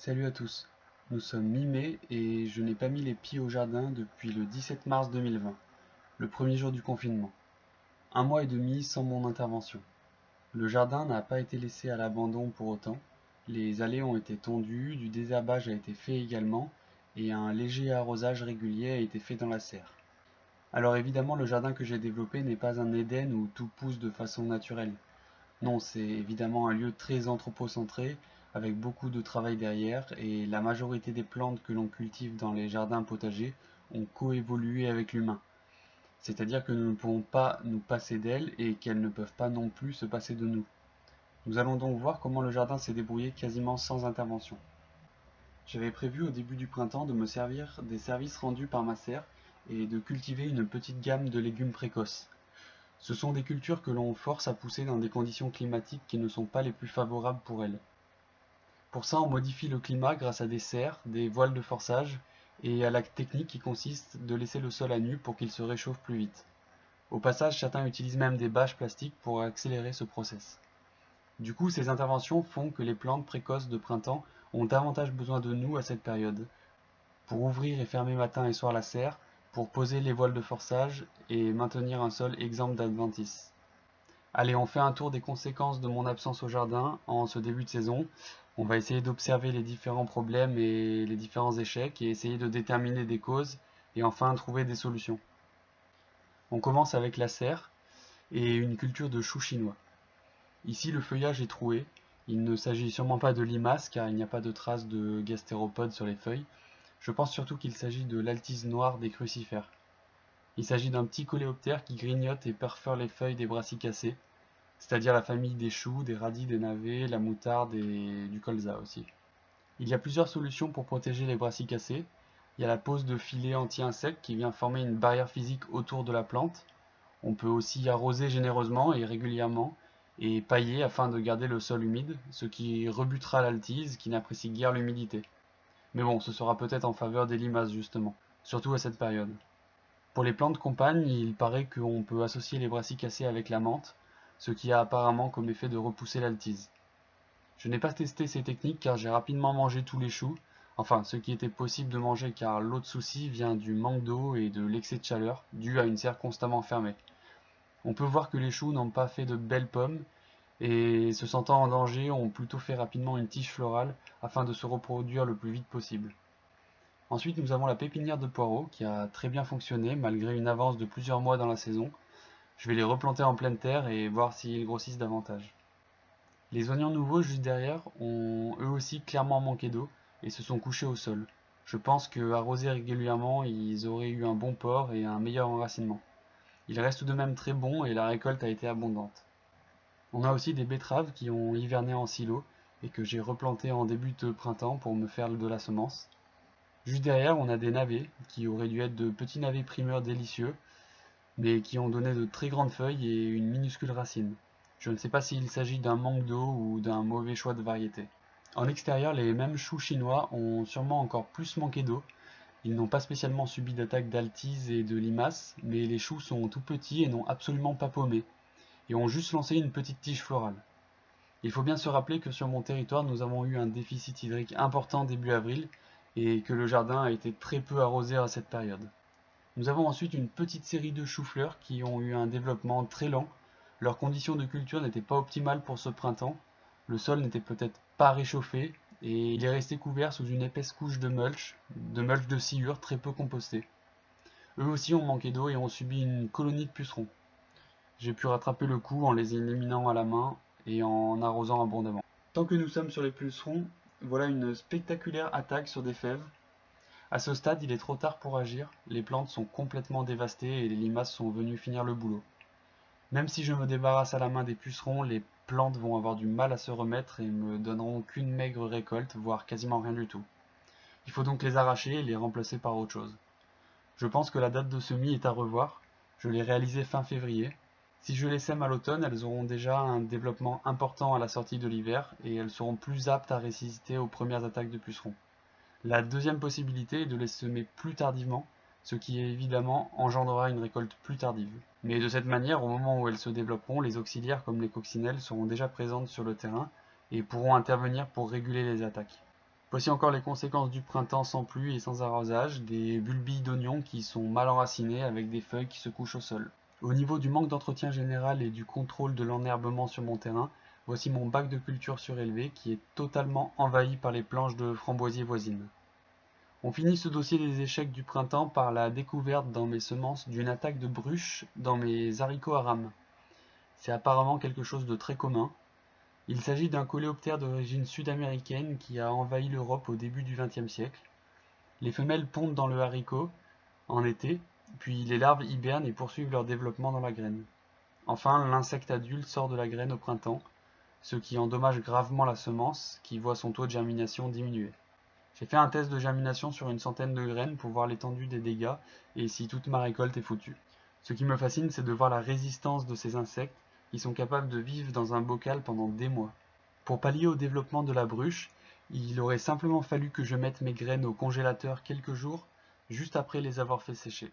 Salut à tous, nous sommes mi-mai et je n'ai pas mis les pieds au jardin depuis le 17 mars 2020, le premier jour du confinement. Un mois et demi sans mon intervention. Le jardin n'a pas été laissé à l'abandon pour autant, les allées ont été tondues, du désherbage a été fait également et un léger arrosage régulier a été fait dans la serre. Alors évidemment le jardin que j'ai développé n'est pas un Éden où tout pousse de façon naturelle. Non, c'est évidemment un lieu très anthropocentré, avec beaucoup de travail derrière, et la majorité des plantes que l'on cultive dans les jardins potagers ont coévolué avec l'humain. C'est-à-dire que nous ne pouvons pas nous passer d'elles et qu'elles ne peuvent pas non plus se passer de nous. Nous allons donc voir comment le jardin s'est débrouillé quasiment sans intervention. J'avais prévu au début du printemps de me servir des services rendus par ma serre et de cultiver une petite gamme de légumes précoces. Ce sont des cultures que l'on force à pousser dans des conditions climatiques qui ne sont pas les plus favorables pour elles. Pour ça, on modifie le climat grâce à des serres, des voiles de forçage et à la technique qui consiste de laisser le sol à nu pour qu'il se réchauffe plus vite. Au passage, certains utilisent même des bâches plastiques pour accélérer ce process. Du coup, ces interventions font que les plantes précoces de printemps ont davantage besoin de nous à cette période, pour ouvrir et fermer matin et soir la serre, pour poser les voiles de forçage et maintenir un sol exempt d'adventices. Allez, on fait un tour des conséquences de mon absence au jardin en ce début de saison. On va essayer d'observer les différents problèmes et les différents échecs et essayer de déterminer des causes et enfin trouver des solutions. On commence avec la serre et une culture de choux chinois. Ici, le feuillage est troué. Il ne s'agit sûrement pas de limaces car il n'y a pas de traces de gastéropodes sur les feuilles. Je pense surtout qu'il s'agit de l'altise noire des crucifères. Il s'agit d'un petit coléoptère qui grignote et perfore les feuilles des brassicacées, c'est-à-dire la famille des choux, des radis, des navets, la moutarde et du colza aussi. Il y a plusieurs solutions pour protéger les brassicacées. Il y a la pose de filets anti-insectes qui vient former une barrière physique autour de la plante. On peut aussi arroser généreusement et régulièrement et pailler afin de garder le sol humide, ce qui rebutera l'altise qui n'apprécie guère l'humidité. Mais bon, ce sera peut-être en faveur des limaces justement, surtout à cette période. Pour les plantes compagnes, il paraît qu'on peut associer les brassicacées avec la menthe, ce qui a apparemment comme effet de repousser l'altise. Je n'ai pas testé ces techniques car j'ai rapidement mangé tous les choux, enfin ce qui était possible de manger car l'autre souci vient du manque d'eau et de l'excès de chaleur dû à une serre constamment fermée. On peut voir que les choux n'ont pas fait de belles pommes et se sentant en danger ont plutôt fait rapidement une tige florale afin de se reproduire le plus vite possible. Ensuite nous avons la pépinière de poireaux qui a très bien fonctionné malgré une avance de plusieurs mois dans la saison. Je vais les replanter en pleine terre et voir s'ils grossissent davantage. Les oignons nouveaux juste derrière ont eux aussi clairement manqué d'eau et se sont couchés au sol. Je pense que arrosés régulièrement, ils auraient eu un bon port et un meilleur enracinement. Ils restent tout de même très bons et la récolte a été abondante. On a aussi des betteraves qui ont hiverné en silo et que j'ai replantées en début de printemps pour me faire de la semence. Juste derrière, on a des navets qui auraient dû être de petits navets primeurs délicieux, mais qui ont donné de très grandes feuilles et une minuscule racine. Je ne sais pas s'il s'agit d'un manque d'eau ou d'un mauvais choix de variété. En extérieur, les mêmes choux chinois ont sûrement encore plus manqué d'eau. Ils n'ont pas spécialement subi d'attaques d'altise et de limaces, mais les choux sont tout petits et n'ont absolument pas paumé, et ont juste lancé une petite tige florale. Il faut bien se rappeler que sur mon territoire, nous avons eu un déficit hydrique important début avril, et que le jardin a été très peu arrosé à cette période. Nous avons ensuite une petite série de choux-fleurs qui ont eu un développement très lent. Leurs conditions de culture n'étaient pas optimales pour ce printemps. Le sol n'était peut-être pas réchauffé et il est resté couvert sous une épaisse couche de mulch de sciure très peu compostée. Eux aussi ont manqué d'eau et ont subi une colonie de pucerons. J'ai pu rattraper le coup en les éliminant à la main et en arrosant abondamment. Tant que nous sommes sur les pucerons, voilà une spectaculaire attaque sur des fèves. À ce stade, il est trop tard pour agir, les plantes sont complètement dévastées et les limaces sont venues finir le boulot. Même si je me débarrasse à la main des pucerons, les plantes vont avoir du mal à se remettre et me donneront qu'une maigre récolte, voire quasiment rien du tout. Il faut donc les arracher et les remplacer par autre chose. Je pense que la date de semis est à revoir, je l'ai réalisée fin février. Si je les sème à l'automne, elles auront déjà un développement important à la sortie de l'hiver et elles seront plus aptes à résister aux premières attaques de pucerons. La deuxième possibilité est de les semer plus tardivement, ce qui évidemment engendrera une récolte plus tardive. Mais de cette manière, au moment où elles se développeront, les auxiliaires comme les coccinelles seront déjà présentes sur le terrain et pourront intervenir pour réguler les attaques. Voici encore les conséquences du printemps sans pluie et sans arrosage, des bulbilles d'oignons qui sont mal enracinés avec des feuilles qui se couchent au sol. Au niveau du manque d'entretien général et du contrôle de l'enherbement sur mon terrain, voici mon bac de culture surélevé qui est totalement envahi par les planches de framboisier voisines. On finit ce dossier des échecs du printemps par la découverte dans mes semences d'une attaque de bruche dans mes haricots à rames. C'est apparemment quelque chose de très commun. Il s'agit d'un coléoptère d'origine sud-américaine qui a envahi l'Europe au début du XXe siècle. Les femelles pondent dans le haricot en été, puis les larves hibernent et poursuivent leur développement dans la graine. Enfin, l'insecte adulte sort de la graine au printemps, ce qui endommage gravement la semence qui voit son taux de germination diminuer. J'ai fait un test de germination sur une centaine de graines pour voir l'étendue des dégâts et si toute ma récolte est foutue. Ce qui me fascine, c'est de voir la résistance de ces insectes qui sont capables de vivre dans un bocal pendant des mois. Pour pallier au développement de la bruche, il aurait simplement fallu que je mette mes graines au congélateur quelques jours, juste après les avoir fait sécher.